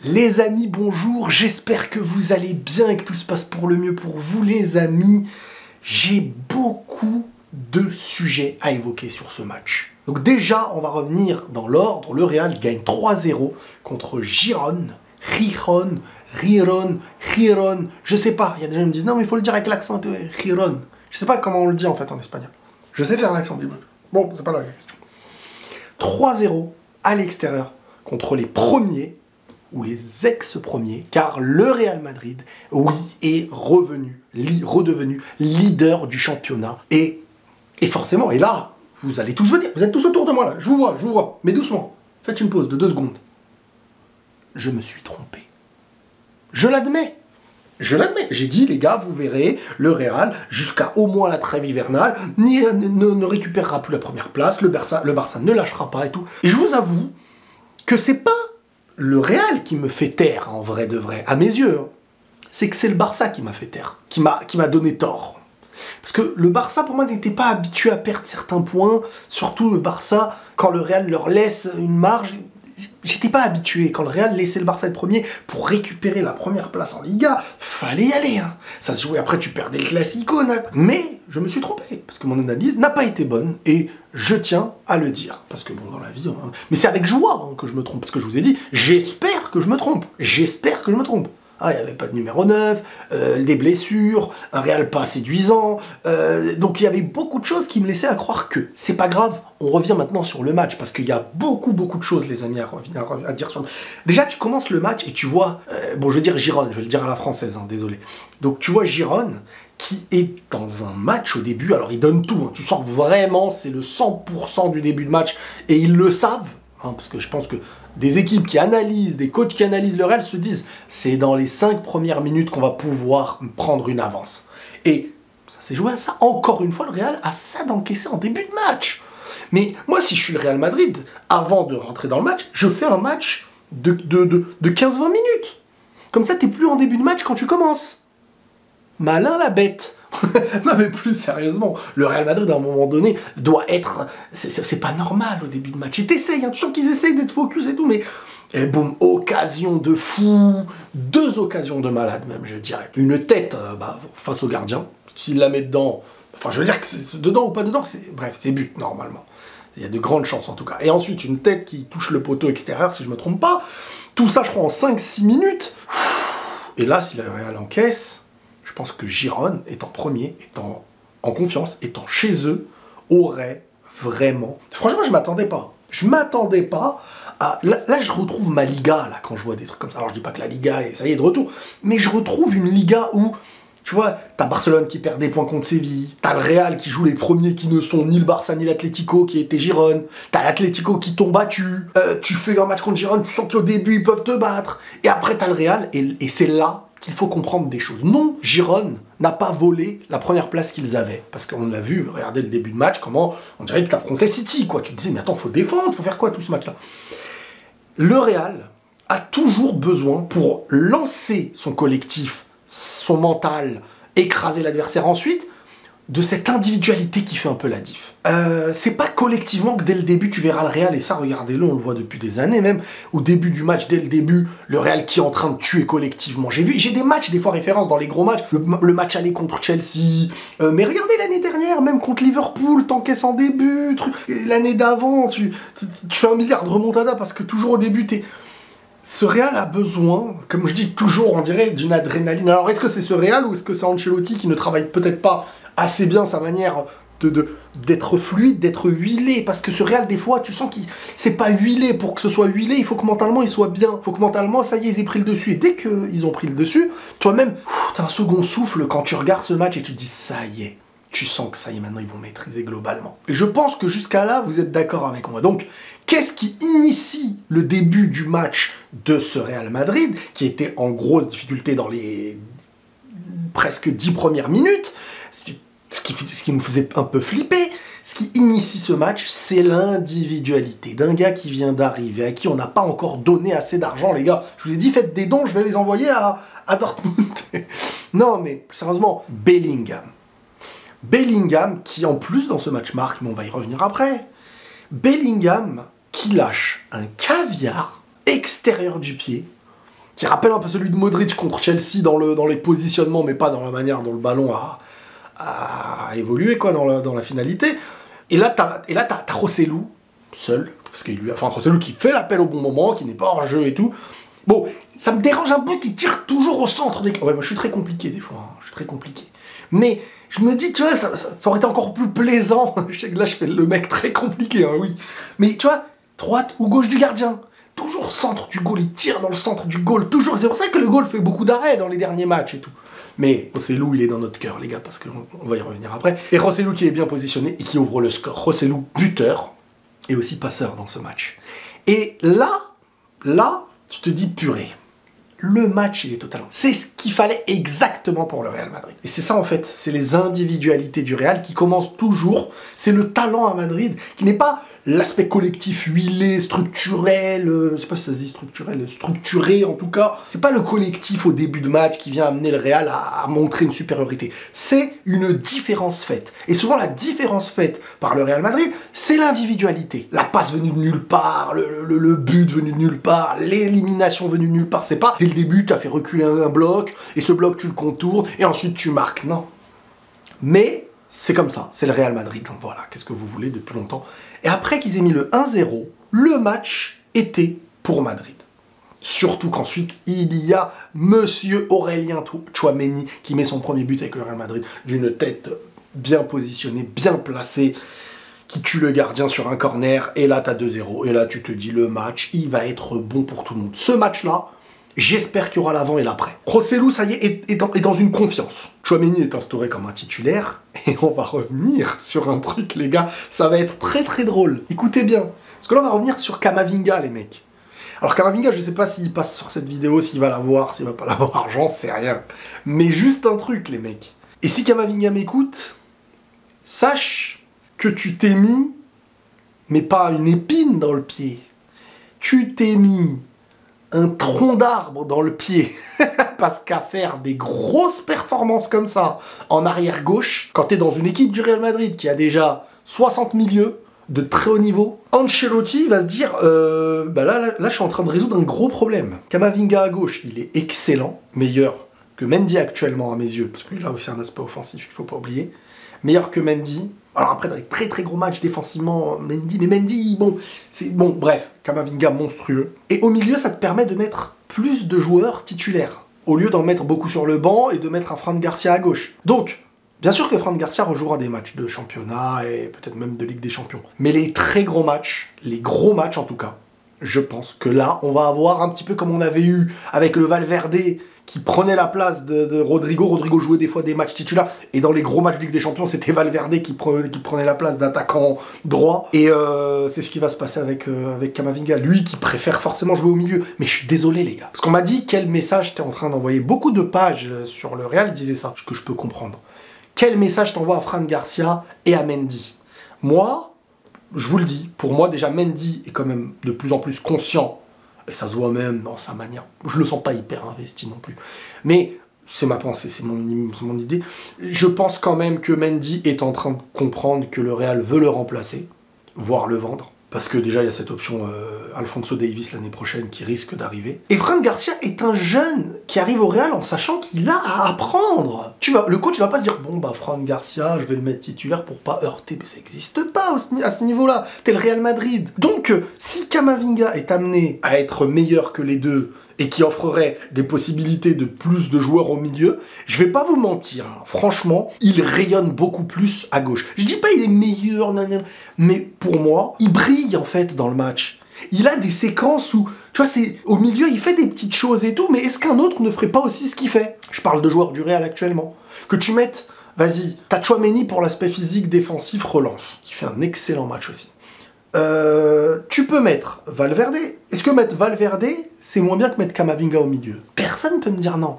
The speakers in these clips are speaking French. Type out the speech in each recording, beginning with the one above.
Les amis, bonjour, j'espère que vous allez bien et que tout se passe pour le mieux pour vous les amis. J'ai beaucoup de sujets à évoquer sur ce match. Donc déjà, on va revenir dans l'ordre. Le Real gagne 3-0 contre Giron, Giron, je sais pas. Il y a des gens qui me disent non mais il faut le dire avec l'accent, Giron. Je sais pas comment on le dit en fait en espagnol. Je sais faire l'accent, bon, c'est pas la question. 3-0 à l'extérieur contre les premiers ou les ex-premiers, car le Real Madrid, oui, est redevenu leader du championnat. Et forcément, et là, vous allez tous venir, vous êtes tous autour de moi là, je vous vois, mais doucement. Faites une pause de 2 secondes. Je me suis trompé. Je l'admets. J'ai dit, les gars, vous verrez, le Real, jusqu'à au moins la trêve hivernale, ne récupérera plus la première place, le Barça ne lâchera pas et tout. Et je vous avoue que c'est pas le Real qui me fait taire, en vrai de vrai, à mes yeux. C'est que c'est le Barça qui m'a fait taire, qui m'a donné tort. Parce que le Barça, pour moi, n'était pas habitué à perdre certains points, surtout le Barça, quand le Real leur laisse une marge. J'étais pas habitué. Quand le Real laissait le Barça être premier pour récupérer la première place en Liga, fallait y aller. Hein. Ça se jouait, après tu perdais le Classico. Mais je me suis trompé, parce que mon analyse n'a pas été bonne, et je tiens à le dire. Parce que bon, dans la vie, hein, mais c'est avec joie hein, que je me trompe, parce que je vous ai dit, j'espère que je me trompe. Ah, il n'y avait pas de numéro 9, des blessures, un Real pas séduisant, donc il y avait beaucoup de choses qui me laissaient à croire que. C'est pas grave, on revient maintenant sur le match, parce qu'il y a beaucoup de choses, les amis, à dire sur le... Déjà, tu commences le match et tu vois, bon, je vais dire Giron, je vais le dire à la française, hein, désolé. Donc tu vois Giron qui est dans un match au début, alors il donne tout, hein, tu sens que vraiment c'est le 100% du début de match, et ils le savent, hein, parce que je pense que des équipes qui analysent, des coachs qui analysent le Real se disent c'est dans les 5 premières minutes qu'on va pouvoir prendre une avance. Et ça s'est joué à ça. Encore une fois, le Real a ça d'encaisser en début de match. Mais moi, si je suis le Real Madrid, avant de rentrer dans le match, je fais un match de 15-20 minutes. Comme ça, t'es plus en début de match quand tu commences. Malin la bête. Non mais plus sérieusement, le Real Madrid à un moment donné doit être... C'est pas normal au début de match. Et t'essayes, hein, tu sens qu'ils essayent d'être focus et tout, mais... Et boum, occasion de fou, 2 occasions de malade même, je dirais. Une tête face au gardien, s'il la met dedans... Enfin, je veux dire que c'est dedans ou pas dedans, bref, c'est but normalement. Il y a de grandes chances en tout cas. Et ensuite, une tête qui touche le poteau extérieur, si je me trompe pas. Tout ça, je crois, en 5-6 minutes. Et là, si le Real encaisse... Je pense que Giron, étant premier, étant en confiance, étant chez eux, aurait vraiment... Franchement, je m'attendais pas. Je m'attendais pas à... Là, je retrouve ma Liga, là, quand je vois des trucs comme ça. Alors, je dis pas que la Liga, ça y est, de retour. Mais je retrouve une Liga où, tu vois, t'as Barcelone qui perd des points contre Séville. T'as le Real qui joue les premiers qui ne sont ni le Barça ni l'Atlético, qui était Giron. T'as l'Atlético qui t'ont battu. Tu fais un match contre Giron, tu sens qu'au début, ils peuvent te battre. Et après, t'as le Real, et c'est là qu'il faut comprendre des choses. Non, Giron n'a pas volé la première place qu'ils avaient. Parce qu'on l'a vu, regardez le début de match, comment on dirait que t'affrontais City, quoi. Tu te disais, mais attends, faut défendre, faut faire quoi tout ce match-là? Le Real a toujours besoin, pour lancer son collectif, son mental, écraser l'adversaire ensuite, de cette individualité qui fait un peu la diff. C'est pas collectivement que dès le début tu verras le Real, et ça regardez-le, on le voit depuis des années même, au début du match, dès le début, le Real qui est en train de tuer collectivement. J'ai des matchs, des fois références dans les gros matchs, le match aller contre Chelsea, mais regardez l'année dernière, même contre Liverpool, t'encaisses en début, l'année d'avant, tu fais 1 milliard de remontada parce que toujours au début ce Real a besoin, comme je dis toujours, on dirait d'une adrénaline. Alors est-ce que c'est ce Real ou est-ce que c'est Ancelotti qui ne travaille peut-être pas assez bien sa manière d'être fluide, d'être huilé, parce que ce Real, des fois, tu sens qu'il c'est pas huilé. Pour que ce soit huilé, il faut que mentalement il soit bien, il faut que mentalement, ça y est, ils aient pris le dessus, et dès qu'ils ont pris le dessus, toi-même, t'as un second souffle quand tu regardes ce match et tu te dis, ça y est, tu sens que ça y est, maintenant ils vont maîtriser globalement. Et je pense que jusqu'à là, vous êtes d'accord avec moi. Donc, qu'est-ce qui initie le début du match de ce Real Madrid, qui était en grosse difficulté dans les presque 10 premières minutes, ce qui me faisait un peu flipper, ce qui initie ce match, c'est l'individualité d'un gars qui vient d'arriver, à qui on n'a pas encore donné assez d'argent, les gars. Je vous ai dit, faites des dons, je vais les envoyer à Dortmund. Non, mais sérieusement, Bellingham, qui en plus dans ce match marque, mais on va y revenir après, Bellingham qui lâche un caviar extérieur du pied, qui rappelle un peu celui de Modric contre Chelsea dans les positionnements, mais pas dans la manière dont le ballon a évolué quoi, dans la finalité. Et là, t'as Rossellou, seul, parce qu'il Rossellou qui fait l'appel au bon moment, qui n'est pas hors jeu et tout. Bon, ça me dérange un peu qu'il tire toujours au centre des... Ouais, moi je suis très compliqué des fois, hein. Je suis très compliqué. Mais je me dis, tu vois, ça aurait été encore plus plaisant. Je sais que là, je fais le mec très compliqué, hein, oui. Mais tu vois, droite ou gauche du gardien. Toujours centre du goal, il tire dans le centre du goal, toujours. C'est pour ça que le goal fait beaucoup d'arrêts dans les derniers matchs et tout. Mais Rossellou, il est dans notre cœur, les gars, parce qu'on va y revenir après. Et Rossellou qui est bien positionné et qui ouvre le score. Rossellou, buteur et aussi passeur dans ce match. Et là, tu te dis purée. Le match, il est totalement... C'est ce qu'il fallait exactement pour le Real Madrid. Et c'est ça, en fait. C'est les individualités du Real qui commencent toujours. C'est le talent à Madrid qui n'est pas l'aspect collectif huilé, structurel, je sais pas si ça se dit structurel, structuré en tout cas. C'est pas le collectif au début de match qui vient amener le Real à montrer une supériorité. C'est une différence faite. Et souvent, la différence faite par le Real Madrid, c'est l'individualité. La passe venue de nulle part, le but venu de nulle part, l'élimination venue de nulle part. C'est pas, dès le début, tu as fait reculer un bloc, et ce bloc, tu le contournes, et ensuite tu marques. Non. Mais... c'est comme ça, c'est le Real Madrid, voilà, qu'est-ce que vous voulez depuis longtemps. Et après qu'ils aient mis le 1-0, le match était pour Madrid. Surtout qu'ensuite, il y a Monsieur Aurélien Tchouaméni qui met son premier but avec le Real Madrid, d'une tête bien positionnée, bien placée, qui tue le gardien sur un corner, et là t'as 2-0, et là tu te dis le match, il va être bon pour tout le monde. Ce match-là, j'espère qu'il y aura l'avant et l'après. Rossellou, ça y est dans une confiance. Tchouaméni est instauré comme un titulaire, et on va revenir sur un truc, les gars, ça va être très très drôle. Écoutez bien, parce que là on va revenir sur Camavinga, les mecs. Alors Camavinga, je sais pas s'il passe sur cette vidéo, s'il va la voir, s'il va pas la voir, j'en sais rien. Mais juste un truc, les mecs. Et si Camavinga m'écoute, sache que tu t'es mis, mais pas une épine dans le pied, tu t'es mis un tronc d'arbre dans le pied. Parce qu'à faire des grosses performances comme ça, en arrière gauche, quand t'es dans une équipe du Real Madrid qui a déjà 60 milieux de très haut niveau, Ancelotti va se dire, là, je suis en train de résoudre un gros problème. Camavinga à gauche, il est excellent, meilleur que Mendy actuellement à mes yeux, parce qu'il a aussi un aspect offensif, il faut pas oublier. Meilleur que Mendy. Alors après, dans les très très gros matchs défensivement, Mendy, mais Mendy, bon, c'est bon, bref, Camavinga monstrueux. Et au milieu, ça te permet de mettre plus de joueurs titulaires, au lieu d'en mettre beaucoup sur le banc et de mettre un Fran Garcia à gauche. Donc, bien sûr que Fran Garcia rejouera des matchs de championnat et peut-être même de Ligue des Champions. Mais les très gros matchs, les gros matchs en tout cas, je pense que là, on va avoir un petit peu comme on avait eu avec le Valverde qui prenait la place de Rodrigo. Rodrigo jouait des fois des matchs titulaires. Et dans les gros matchs de Ligue des Champions, c'était Valverde qui prenait la place d'attaquant droit. Et c'est ce qui va se passer avec Camavinga. Lui qui préfère forcément jouer au milieu. Mais je suis désolé, les gars. Parce qu'on m'a dit quel message t'es en train d'envoyer. Beaucoup de pages sur le Real disaient ça, ce que je peux comprendre. Quel message t'envoies à Fran Garcia et à Mendy? Moi, je vous le dis, pour moi déjà Mendy est quand même de plus en plus conscient, et ça se voit même dans sa manière, je le sens pas hyper investi non plus, mais c'est ma pensée, c'est mon idée, je pense quand même que Mendy est en train de comprendre que le Real veut le remplacer, voire le vendre, parce que déjà il y a cette option Alphonso Davies l'année prochaine qui risque d'arriver. Et Fran Garcia est un jeune qui arrive au Real en sachant qu'il a à apprendre. Le coach va pas se dire bon bah Fran Garcia je vais le mettre titulaire pour pas heurter, mais ça n'existe pas à ce niveau-là. T'es le Real Madrid. Donc si Camavinga est amené à être meilleur que les deux et qui offrerait des possibilités de plus de joueurs au milieu, je vais pas vous mentir, hein, franchement, il rayonne beaucoup plus à gauche. Je dis pas il est meilleur, mais pour moi, il brille en fait dans le match. Il a des séquences où, tu vois, c'est au milieu, il fait des petites choses et tout, mais est-ce qu'un autre ne ferait pas aussi ce qu'il fait? Je parle de joueurs du Real actuellement. Que tu mettes, vas-y, t'as Tchouaméni pour l'aspect physique, défensif, relance, qui fait un excellent match aussi. Tu peux mettre Valverde. Est-ce que mettre Valverde, c'est moins bien que mettre Camavinga au milieu? Personne ne peut me dire non.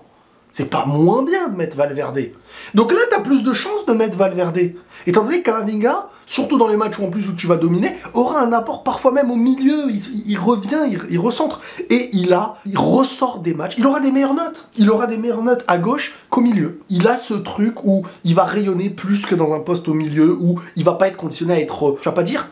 C'est pas moins bien de mettre Valverde. Donc là, t'as plus de chances de mettre Valverde. Étant donné que Camavinga, surtout dans les matchs où en plus où tu vas dominer, aura un apport parfois même au milieu. Il revient, il recentre. Et il ressort des matchs. Il aura des meilleures notes. Il aura des meilleures notes à gauche qu'au milieu. Il a ce truc où il va rayonner plus que dans un poste au milieu, où il va pas être conditionné à être, je vais pas dire,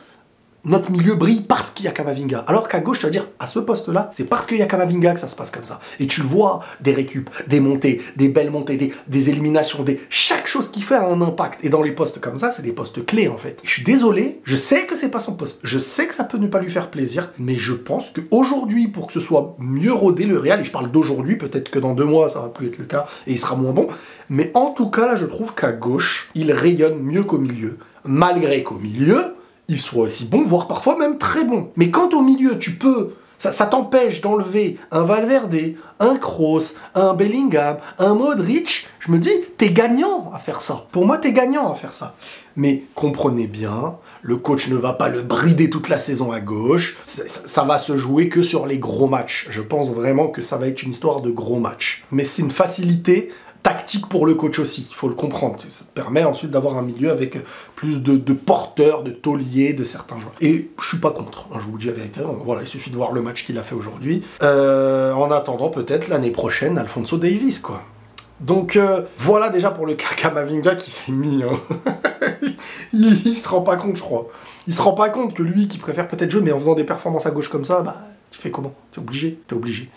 notre milieu brille parce qu'il y a Camavinga. Alors qu'à gauche, tu vas dire, à ce poste-là, c'est parce qu'il y a Camavinga que ça se passe comme ça. Et tu le vois, des récup, des montées, des belles montées, des éliminations, chaque chose qui fait a un impact. Et dans les postes comme ça, c'est des postes clés, en fait. Je suis désolé, je sais que c'est pas son poste. Je sais que ça peut ne pas lui faire plaisir, mais je pense qu'aujourd'hui, pour que ce soit mieux rodé, le Real, et je parle d'aujourd'hui, peut-être que dans 2 mois, ça va plus être le cas, et il sera moins bon, mais en tout cas, là, je trouve qu'à gauche, il rayonne mieux qu'au milieu. Malgré qu'au milieu, il soit aussi bon, voire parfois même très bon. Mais quand au milieu, tu peux... Ça t'empêche d'enlever un Valverde, un Kroos, un Bellingham, un Modric, je me dis, t'es gagnant à faire ça. Pour moi, t'es gagnant à faire ça. Mais comprenez bien, le coach ne va pas le brider toute la saison à gauche. Ça va se jouer que sur les gros matchs. Je pense vraiment que ça va être une histoire de gros matchs. Mais c'est une facilité tactique pour le coach aussi, il faut le comprendre. Ça te permet ensuite d'avoir un milieu avec plus de porteurs, de tauliers, de certains joueurs. Et je suis pas contre, je vous dis la vérité. Voilà, il suffit de voir le match qu'il a fait aujourd'hui. En attendant, peut-être l'année prochaine, Alphonso Davies, quoi. Donc voilà déjà pour le cas Camavinga qui s'est mis... il se rend pas compte, je crois. Il se rend pas compte que lui, qui préfère peut-être jouer, mais en faisant des performances à gauche comme ça, bah, tu fais comment? T'es obligé, t'es obligé.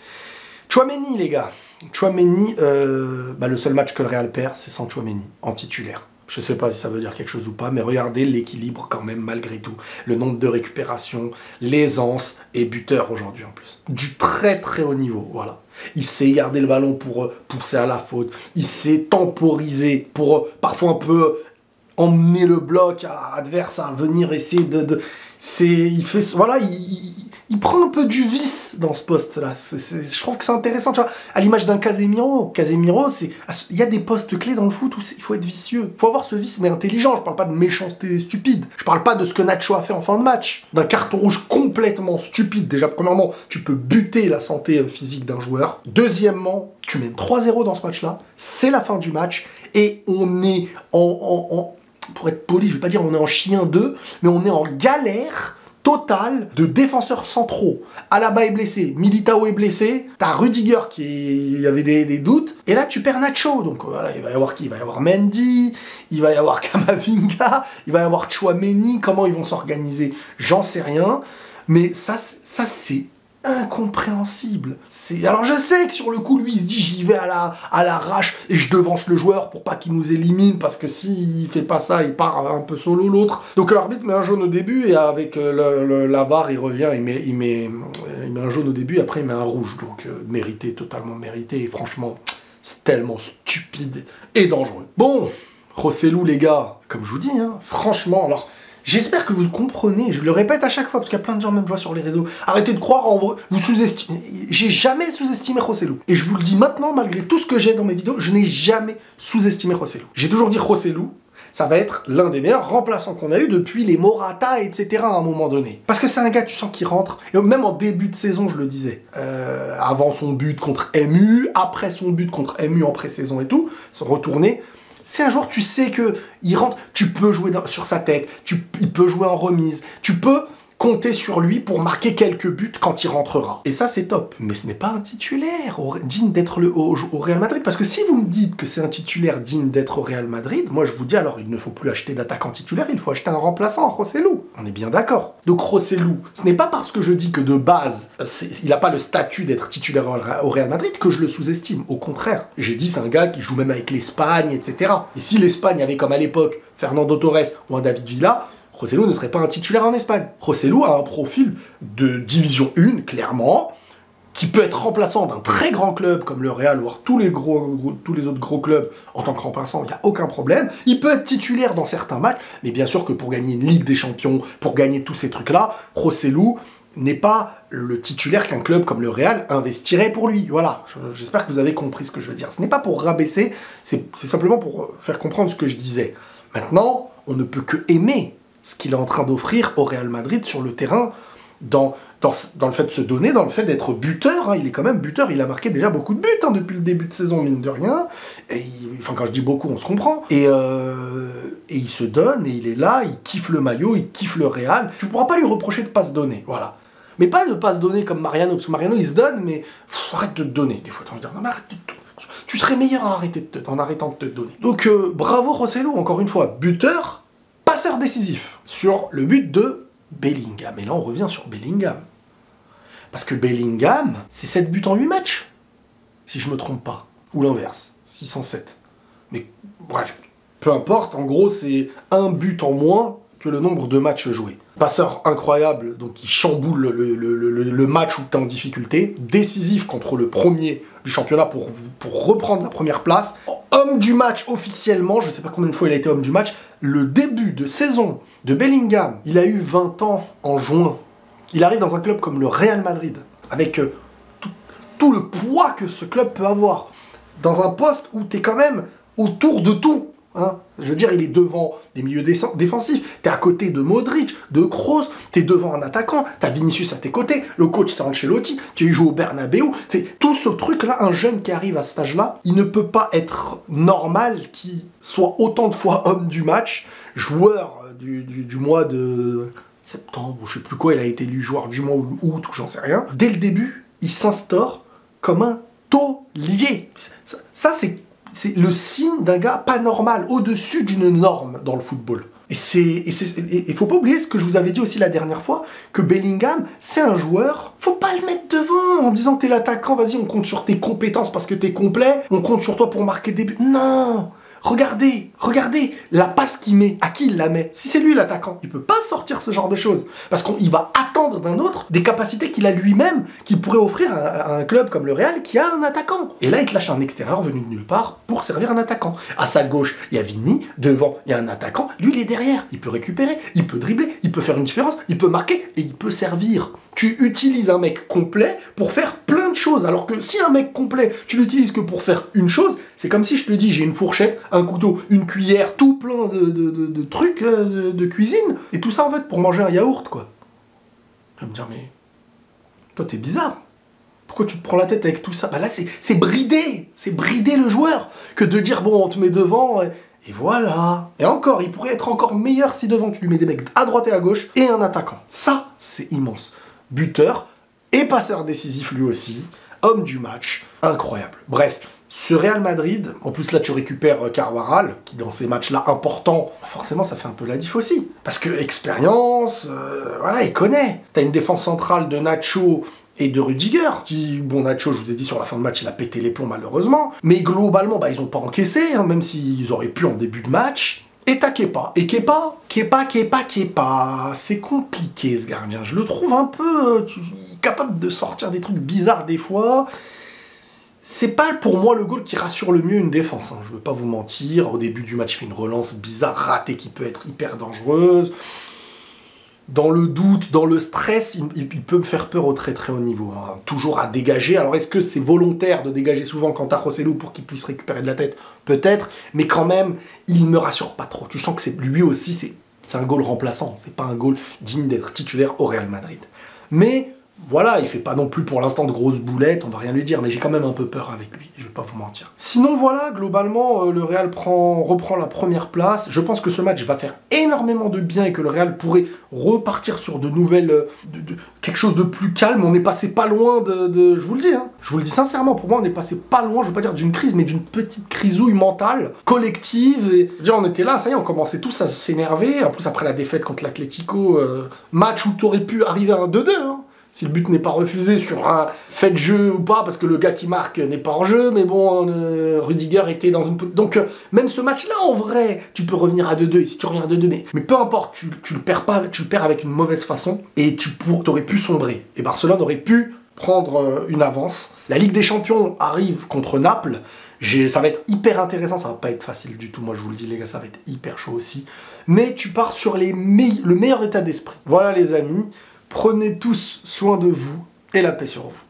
Tchouaméni, les gars. Tchouaméni, le seul match que le Real perd, c'est sans Tchouaméni, en titulaire. Je sais pas si ça veut dire quelque chose ou pas, mais regardez l'équilibre quand même, malgré tout. Le nombre de récupérations, l'aisance et buteur aujourd'hui en plus. Du très très haut niveau, voilà. Il sait garder le ballon pour pousser à la faute. Il sait temporiser pour parfois un peu emmener le bloc adverse à venir essayer il prend un peu du vice dans ce poste-là. Je trouve que c'est intéressant, tu vois. À l'image d'un Casemiro. Casemiro, il y a des postes clés dans le foot où il faut être vicieux. Il faut avoir ce vice, mais intelligent. Je parle pas de méchanceté stupide. Je parle pas de ce que Nacho a fait en fin de match. D'un carton rouge complètement stupide. Déjà, premièrement, tu peux buter la santé physique d'un joueur. Deuxièmement, tu mènes 3-0 dans ce match-là. C'est la fin du match. Et on est pour être poli, je vais pas dire on est en chien 2, mais on est en galère total de défenseurs centraux. Alaba est blessé, Militao est blessé, t'as Rudiger qui avait des doutes, et là tu perds Nacho. Donc voilà, il va y avoir qui? Il va y avoir Mendy, il va y avoir Camavinga, il va y avoir Tchouaméni. Comment ils vont s'organiser? J'en sais rien, mais ça c'est incompréhensible. Alors je sais que sur le coup, lui, il se dit j'y vais à l'arrache et je devance le joueur pour pas qu'il nous élimine, parce que s'il fait pas ça, il part un peu solo l'autre. Donc l'arbitre met un jaune au début et avec la VAR, il revient, il met un jaune au début et après il met un rouge. Donc mérité, totalement mérité, et franchement, c'est tellement stupide et dangereux. Bon, Rossellou les gars, comme je vous dis, hein, franchement, alors... J'espère que vous comprenez, je le répète à chaque fois, parce qu'il y a plein de gens, même je vois sur les réseaux, arrêtez de croire en vous sous-estimez. J'ai jamais sous-estimé Rossellou. Et je vous le dis maintenant, malgré tout ce que j'ai dans mes vidéos, je n'ai jamais sous-estimé Rossellou. J'ai toujours dit Rossellou, ça va être l'un des meilleurs remplaçants qu'on a eu depuis les Morata, etc. à un moment donné. Parce que c'est un gars, tu sens qu'il rentre, et même en début de saison, je le disais, avant son but contre MU, après son but contre MU en pré-saison et tout, se retourner. C'est un joueur, tu sais que il rentre, tu peux jouer sur sa tête, il peut jouer en remise, tu peux compter sur lui pour marquer quelques buts quand il rentrera. Et ça, c'est top. Mais ce n'est pas un titulaire digne d'être au Real Madrid. Parce que si vous me dites que c'est un titulaire digne d'être au Real Madrid, moi je vous dis alors, il ne faut plus acheter d'attaquant titulaire, il faut acheter un remplaçant, Rossellou. On est bien d'accord. Donc Rossellou, ce n'est pas parce que je dis que de base, il n'a pas le statut d'être titulaire au Real Madrid que je le sous-estime. Au contraire, j'ai dit c'est un gars qui joue même avec l'Espagne, etc. Et si l'Espagne avait comme à l'époque Fernando Torres ou un David Villa, Rossellou ne serait pas un titulaire en Espagne. Rossellou a un profil de division 1, clairement, qui peut être remplaçant d'un très grand club comme le Real, voire tous les autres gros clubs en tant que remplaçant, il n'y a aucun problème. Il peut être titulaire dans certains matchs, mais bien sûr que pour gagner une Ligue des Champions, pour gagner tous ces trucs-là, Rossellou n'est pas le titulaire qu'un club comme le Real investirait pour lui. Voilà, j'espère que vous avez compris ce que je veux dire. Ce n'est pas pour rabaisser, c'est simplement pour faire comprendre ce que je disais. Maintenant, on ne peut que aimer ce qu'il est en train d'offrir au Real Madrid sur le terrain, dans le fait de se donner, dans le fait d'être buteur. Hein. Il est quand même buteur, il a marqué déjà beaucoup de buts depuis le début de saison, mine de rien. Et enfin, quand je dis beaucoup, on se comprend. Et il se donne, et il est là, il kiffe le maillot, il kiffe le Real. Tu ne pourras pas lui reprocher de ne pas se donner, voilà. Mais pas de ne pas se donner comme Mariano, parce que Mariano, il se donne, mais arrête de te donner. Des fois, tu vas dire, non, mais arrête de te donner. Tu serais meilleur en arrêtant de te donner. Donc, bravo Rossellou, encore une fois, buteur, passeur décisif sur le but de Bellingham. Et là, on revient sur Bellingham. Parce que Bellingham, c'est 7 buts en 8 matchs. Si je me trompe pas. Ou l'inverse. 607. Mais bref, peu importe. En gros, c'est un but en moins que le nombre de matchs joués. Passeur incroyable, donc qui chamboule le match où tu es en difficulté. Décisif contre le premier du championnat pour reprendre la première place. Homme du match officiellement, je ne sais pas combien de fois il a été homme du match. Le début de saison de Bellingham, il a eu 20 ans en juin. Il arrive dans un club comme le Real Madrid, avec tout le poids que ce club peut avoir. Dans un poste où tu es quand même autour de tout. Hein. Je veux dire, il est devant des milieux défensifs, t'es à côté de Modric, de Kroos, t'es devant un attaquant, t'as Vinicius à tes côtés, le coach c'est Ancelotti, tu joues au Bernabeu, c'est tout ce truc-là, un jeune qui arrive à cet âge-là, il ne peut pas être normal qu'il soit autant de fois homme du match, joueur du mois de septembre, ou je sais plus quoi, il a été élu joueur du mois ou août, ou j'en sais rien. Dès le début, il s'instaure comme un taulier. Ça c'est le signe d'un gars pas normal, au-dessus d'une norme dans le football. Et il faut pas oublier ce que je vous avais dit aussi la dernière fois, que Bellingham, c'est un joueur, faut pas le mettre devant en disant t'es l'attaquant, vas-y on compte sur tes compétences parce que t'es complet, on compte sur toi pour marquer des buts. Non! Regardez la passe qu'il met, à qui il la met. Si c'est lui l'attaquant, il peut pas sortir ce genre de choses. Parce qu'il va attendre d'un autre des capacités qu'il a lui-même, qu'il pourrait offrir à un club comme le Real qui a un attaquant. Et là, il te lâche un extérieur venu de nulle part pour servir un attaquant. À sa gauche, il y a Vini, devant, il y a un attaquant, lui, il est derrière. Il peut récupérer, il peut dribbler, il peut faire une différence, il peut marquer et il peut servir. Tu utilises un mec complet pour faire plein de choses. Alors que si un mec complet, tu l'utilises que pour faire une chose, c'est comme si je te dis, j'ai une fourchette, un couteau, une cuillère, tout plein de trucs de cuisine, et tout ça en fait pour manger un yaourt, quoi. Tu vas me dire, mais toi t'es bizarre. Pourquoi tu te prends la tête avec tout ça? Bah là, c'est brider le joueur, que de dire, bon, on te met devant, et voilà. Et encore, il pourrait être encore meilleur si devant tu lui mets des mecs à droite et à gauche, et un attaquant. Ça, c'est immense. Buteur, et passeur décisif lui aussi, homme du match, incroyable. Bref. Ce Real Madrid, en plus là tu récupères Carvajal, qui dans ces matchs-là importants, forcément ça fait un peu la diff aussi. Parce que expérience, voilà, il connaît. T'as une défense centrale de Nacho et de Rudiger, qui, bon Nacho, je vous ai dit sur la fin de match, il a pété les plombs malheureusement, mais globalement, bah ils ont pas encaissé, hein, même s'ils auraient pu en début de match. Et t'as Kepa. Et Kepa, c'est compliqué ce gardien. Je le trouve un peu capable de sortir des trucs bizarres des fois. C'est pas pour moi le goal qui rassure le mieux une défense, hein. Je veux pas vous mentir, au début du match il fait une relance bizarre, ratée, qui peut être hyper dangereuse. Dans le doute, dans le stress, il peut me faire peur au très très haut niveau, hein. Toujours à dégager. Alors est-ce que c'est volontaire de dégager souvent quand t'as Joselu pour qu'il puisse récupérer de la tête? Peut-être, mais quand même, il me rassure pas trop. Tu sens que c'est lui aussi, c'est un goal remplaçant, c'est pas un goal digne d'être titulaire au Real Madrid. Mais voilà, il fait pas non plus pour l'instant de grosses boulettes, on va rien lui dire, mais j'ai quand même un peu peur avec lui, je vais pas vous mentir. Sinon voilà, globalement, le Real reprend la première place. Je pense que ce match va faire énormément de bien et que le Real pourrait repartir sur de nouvelles... quelque chose de plus calme. On est passé pas loin je vous le dis, hein. Je vous le dis sincèrement, pour moi on est passé pas loin, je veux pas dire d'une crise, mais d'une petite crisouille mentale, collective. Et, je veux dire, on était là, ça y est, on commençait tous à s'énerver. En plus après la défaite contre l'Atlético, match où t'aurais pu arriver à un 2-2, hein. Si le but n'est pas refusé sur un fait de jeu ou pas, parce que le gars qui marque n'est pas en jeu, mais bon, Rudiger était dans une... Donc, même ce match-là, en vrai, tu peux revenir à 2-2, et si tu reviens à 2-2, mais peu importe, tu le perds pas, tu le perds avec une mauvaise façon, et t'aurais pu sombrer. Et Barcelone aurait pu prendre une avance. La Ligue des Champions arrive contre Naples, ça va être hyper intéressant, ça va pas être facile du tout, moi je vous le dis les gars, ça va être hyper chaud aussi. Mais tu pars sur le meilleur état d'esprit. Voilà les amis. Prenez tous soin de vous et la paix sur vous.